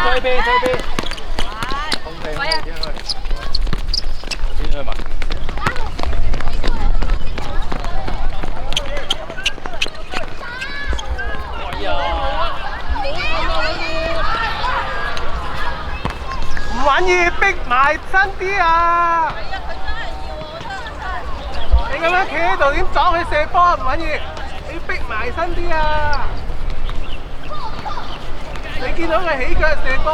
退邊。控制點去埋。唔允意逼埋身啲啊！你咁樣企喺度點撞佢射波？唔允意，你逼埋身啲啊！你見到佢起腳射波？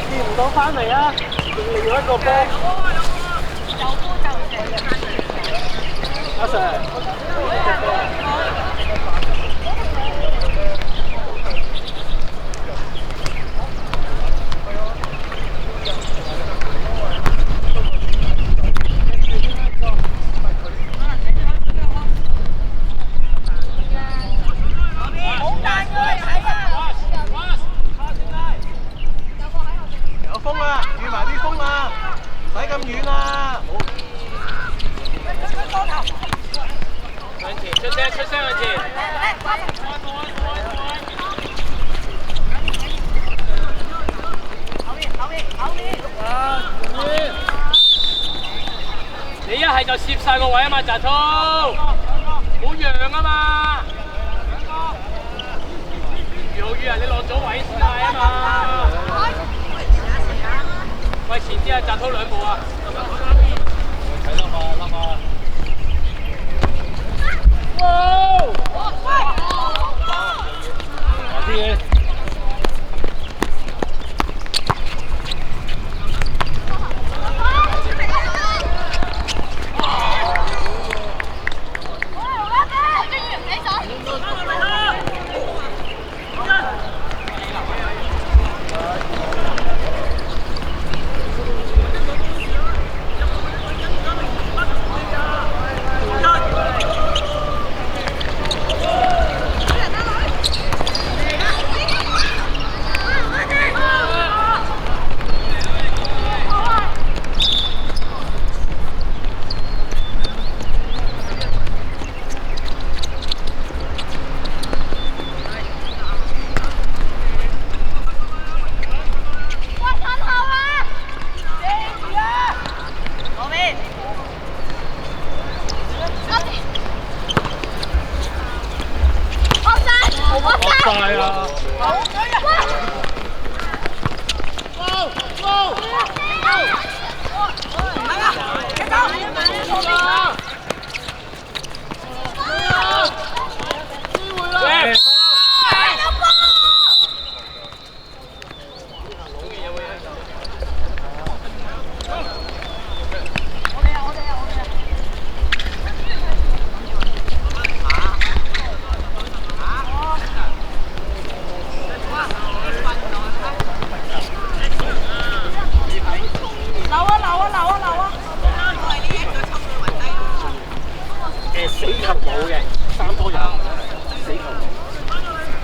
見唔到翻嚟啊！仲另外一個波。阿 Sir。你一係就攝晒個位啊嘛，澤滔，好讓啊嘛。余浩宇啊，你落咗位先係啊嘛。喂，前啲啊，澤滔兩步啊。睇啦嘛。哇！啲嘢。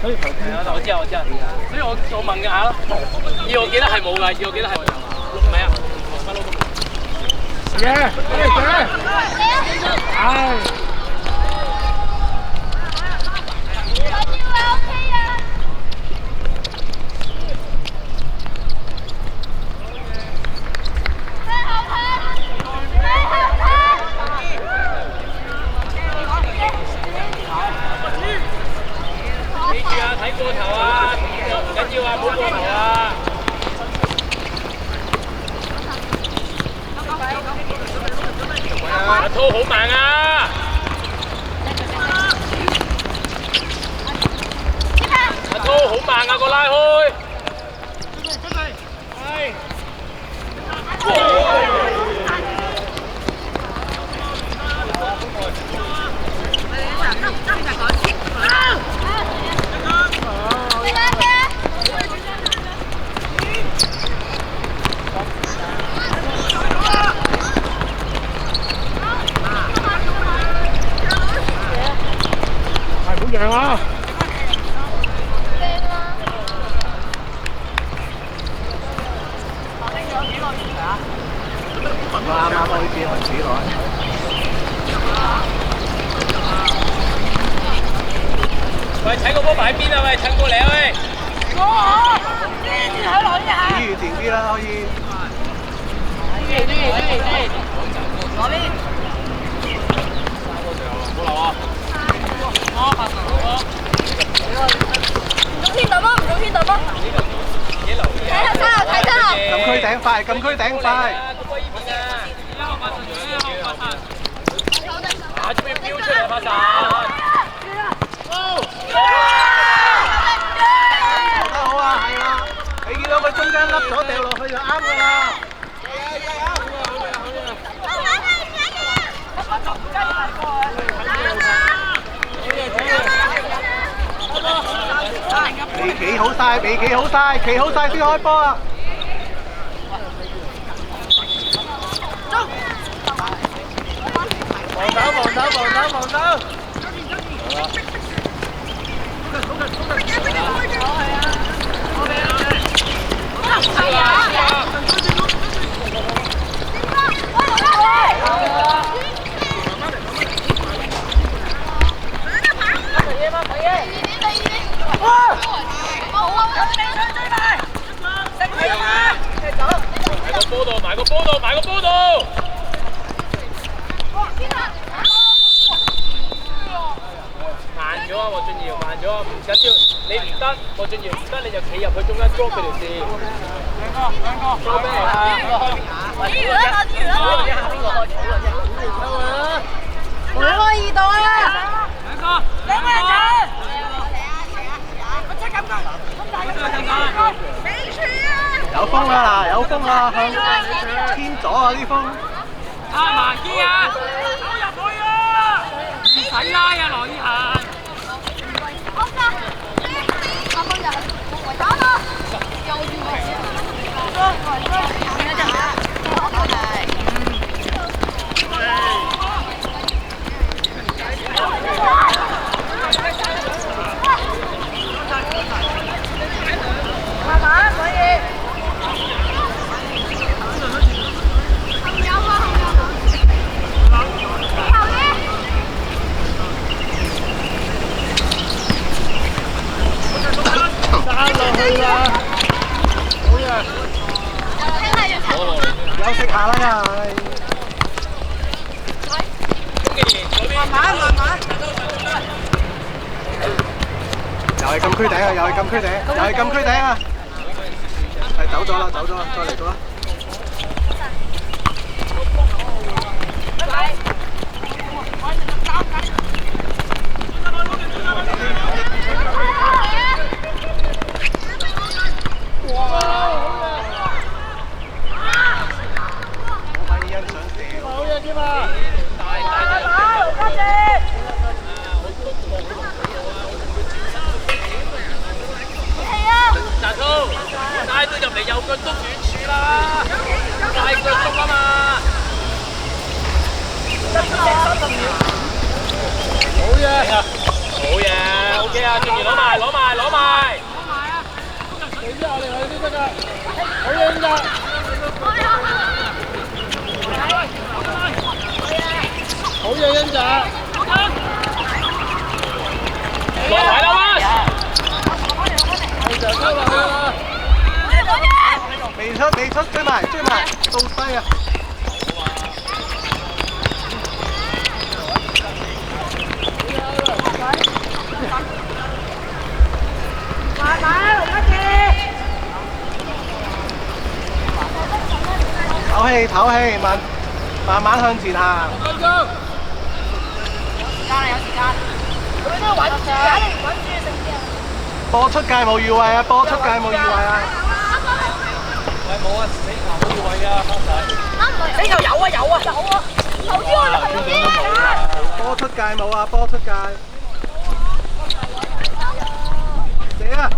所以頭先我知啊，所以我問㗎下咯。我記得係冇㗎，我記得係唔係啊？不嬲都冇。嘅，唉。記住啊，睇過頭啊，唔緊要啊，冇過頭啊。阿滔好慢啊！阿滔好慢啊，個拉開。贏啊！我啱啱開始開始來。喂，踩個波擺邊啊！喂，趁過嚟啊！喂，我呢條喺攞一下。前啲啦，可以。攞邊？冇流啊！唔中天等咯，唔中天等咯。睇下睇下睇真啊！禁區頂快，禁區頂快。啊！出邊飆出嚟發散。做得好啊，係啦。你見到佢中間凹咗掉落去就啱㗎啦。未企好晒，未企好晒，企好晒先開波啊！防守，防守，防守，防守！埋個波度，埋個波度。慢咗啊，莫俊堯，慢咗，唔緊要，你唔得，莫俊堯唔得，你就企入去中間捉佢條線。兩個，捉咩啊？兩個二度啊！兩個人走。有風啦嗱，有風啦，向偏左啊啲風。啊埋啲啊！走入去啊！唔使拉啊，羅以涵。慢慢可以。休息下啦，慢慢慢慢。又係禁區頂啊！又係禁區頂，又係禁區頂啊！係走咗啦，走咗啦，再嚟過啦。帶佢入嚟右腳捉遠處啦，大腳捉啊嘛！好嘢，好嘢 ，OK 啊，仲要攞埋，攞埋，攞好嘢㗎！好嘢，欣仔！落位啦嘛！欣仔收落去啦！未出，追埋，到低啊！唞氣，慢慢向前行。5分鐘。波出界冇預位啊！波出界冇預位啊！喂，冇啊，死球冇預位啊，方仔。死球有啊！頭先我頭先啊！波出界冇啊！波出界。射啊！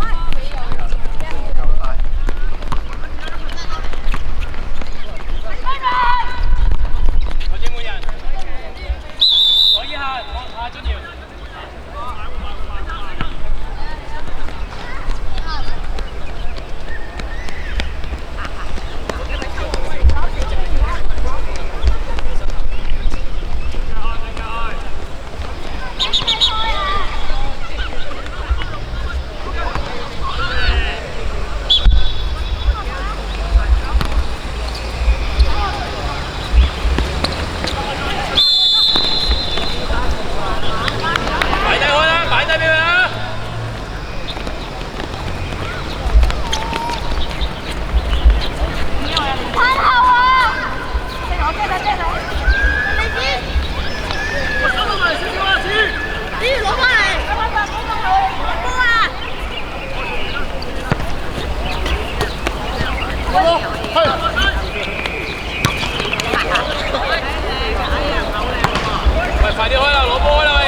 快啲開啦，攞波啦喂！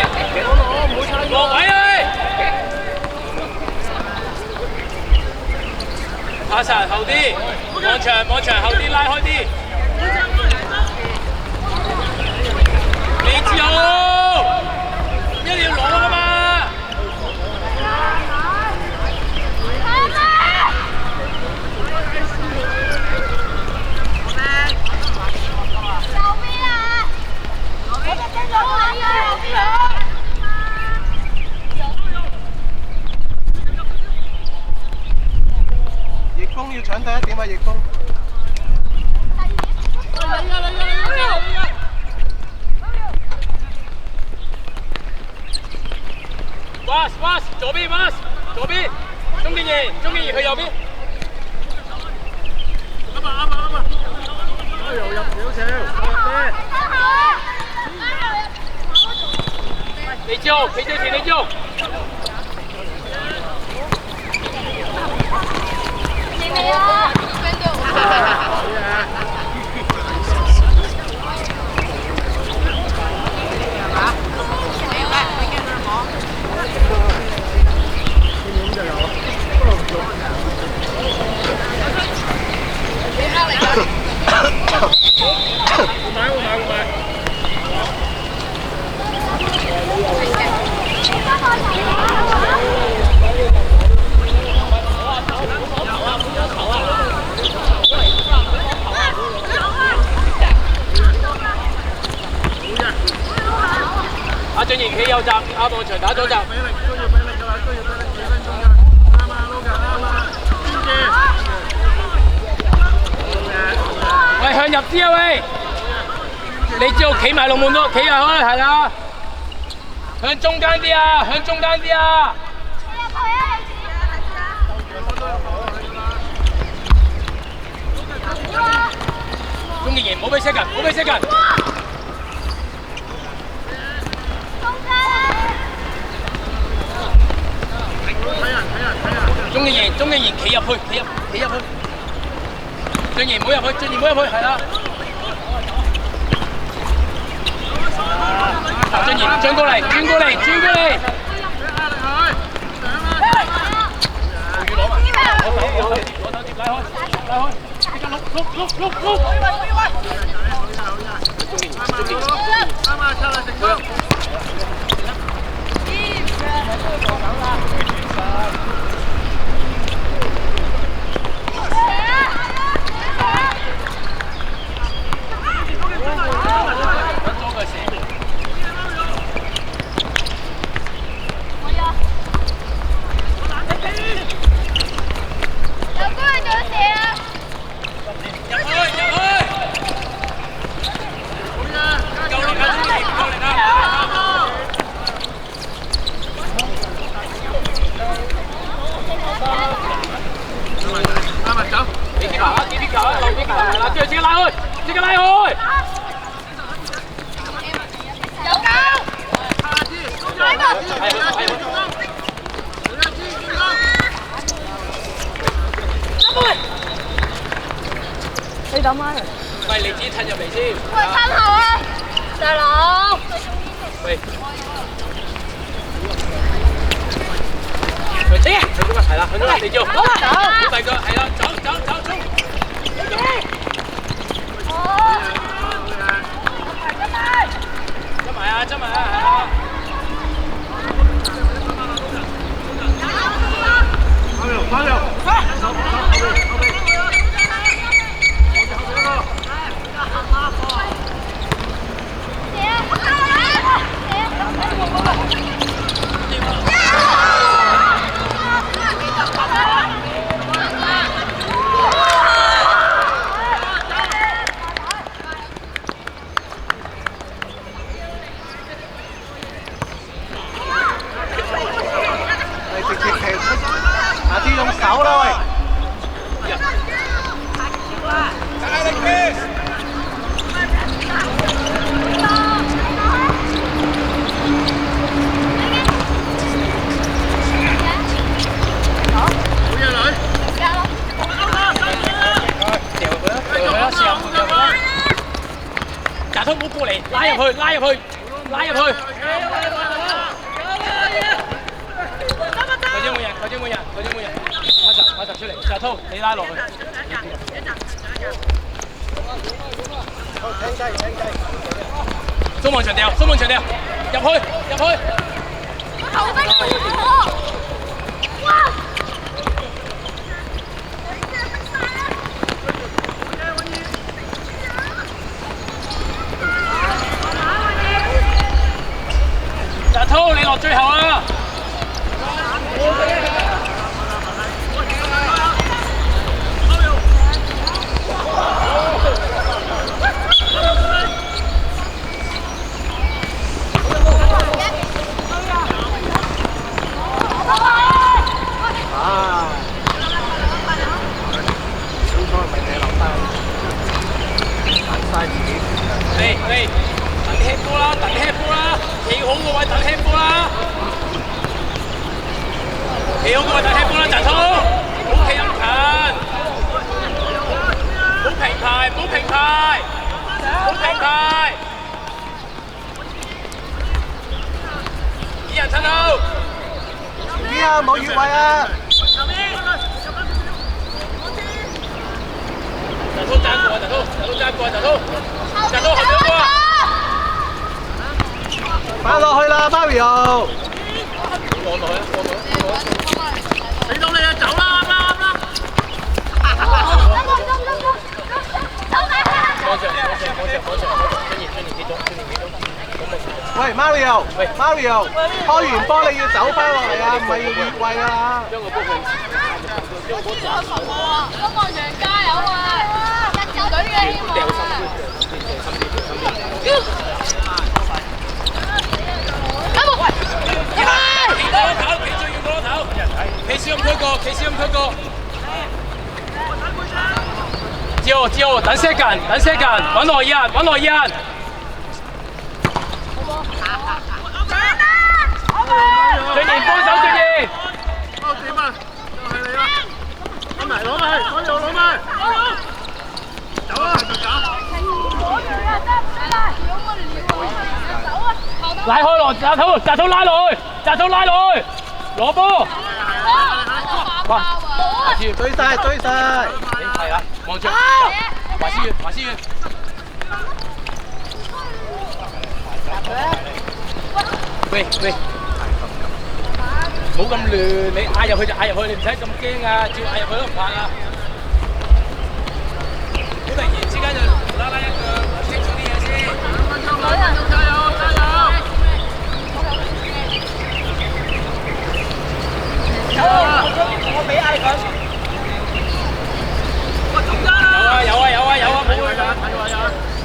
落位啊喂！阿神後啲，網場後啲拉開啲。你之後一定要攞啊嘛！逆風要搶第一點啊！逆風。Pass，左邊 pass， 左邊，鍾健儀去右邊。啱啊！又入少少，你做，企最前你做。你啊！阿俊賢企右閘，阿望祥打左閘。喂，向入啲啊喂！你知道企埋龍門咯，企入去係啦。向中間啲啊，向中間啲啊！鍾健賢唔好俾車近，唔好俾車近。鍾健賢企入去，企入去。俊賢唔好入去，係啦。俊賢轉過嚟。攞手接拉開，即刻碌。啱啊，出嚟成功。係啦，跟住即刻拉開，即刻拉開。有救！拉個！你等媽嚟。喂，你自己褪入嚟先。喂，褪後啊，大佬。喂。向前，向中間係啦，向中間你叫。好啦，走。第個係啦，走走走衝。執埋啊，執埋啊，係啊。翻了，下次用手啦喂。大通唔好過嚟，拉入去，拉入去，拉入去。佢將冇人，佢將冇人，佢將冇人。馬實出嚟，大通你拉落去。中網長調，中網長調，入去，入去。後邊哇！大通你落最後啊！嚟，等吃波啦，等吃波啦，企好個位等吃波啦，企好個位等吃波啦，澤通，唔好企咁近，唔好平排，唔好平排，唔好平排，啲人趁後，啲啊，冇越位啊！澤通爭過，澤通爭過，澤通後邊過。翻落去啦 ，Mario。過落去啊！過落去，俾到你啊！走啦，啱啦！喂 ，Mario， 喂 ，Mario， 開完波你要走翻落嚟啊，唔係要越位啊！將個波佢。中國人加油啊！一隊嘅希望啊！企少咁推過，企少咁推過。之後等些緊，等些緊，揾內人，揾內人。最年幫手最年。點啊？就係你啦！攞埋，攞埋，攞埋。走啊！拉開落，澤通拉落去，澤通拉落去，攞波。哇！追晒，追晒！係啊，望住，華思遠，華思遠。喂喂，冇咁亂，你嗌入去就嗌入去，你唔使咁驚啊，照嗌入去都唔怕啊。好突然之間就無啦啦一個清楚啲嘢先。加油！加油！我俾嗌佢。有啊，冇佢㗎，睇話有。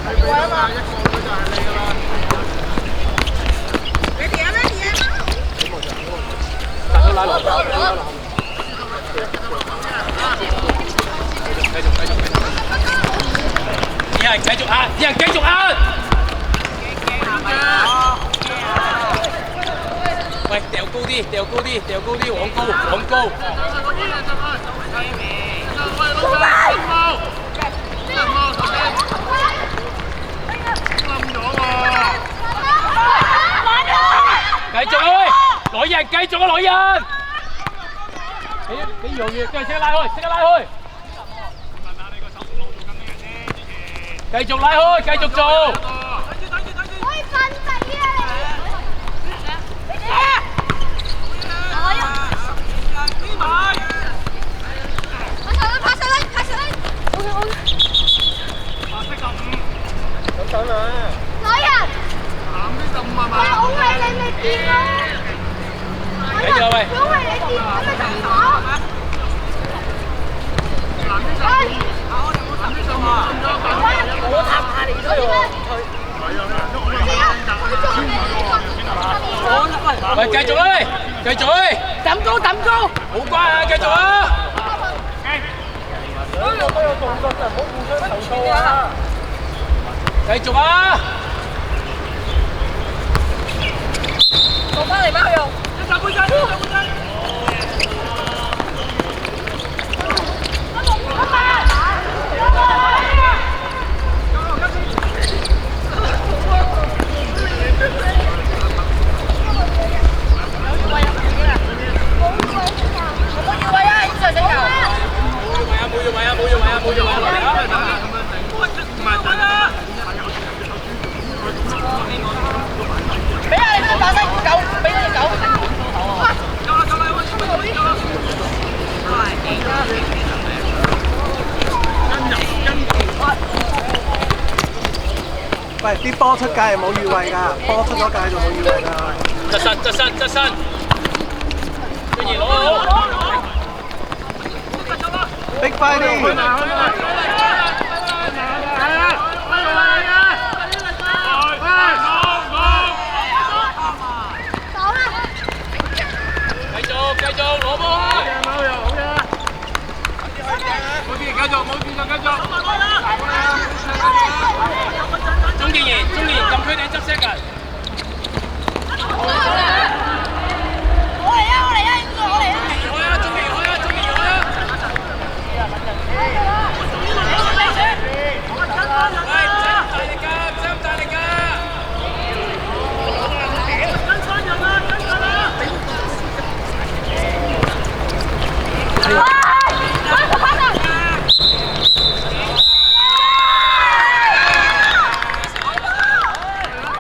係俾啊嘛，一個佢就係你㗎啦。你點啊？大家拉落，拉落。繼續。有人繼續壓，有人繼續壓。喂，掉高啲，掉高啲，掉高啲，往高，往高。繼續啊喂，來人，繼續啊來人。俾楊月，跟住即刻拉開，即刻拉開。繼續拉開，繼續做。可以瞓底啊你！拍上啦！OK。咁等啊！女人。喂，我為你咪掂咯。繼續啊喂。我為你掂，咁咪就跑。我插下嚟咗喎。喂，繼續啦喂，繼續喂，抌高抌高，好乖啊，繼續啊！兩個都有動作就唔好互相投訴啊！繼續啊！做翻嚟乜用？喂，啲波出界係冇預位㗎，波出咗界就冇預位㗎。側身，側身，側身，跟住攞好。逼快啲！繼續攞波開。鍾健賢，禁區頂執 set 㗎。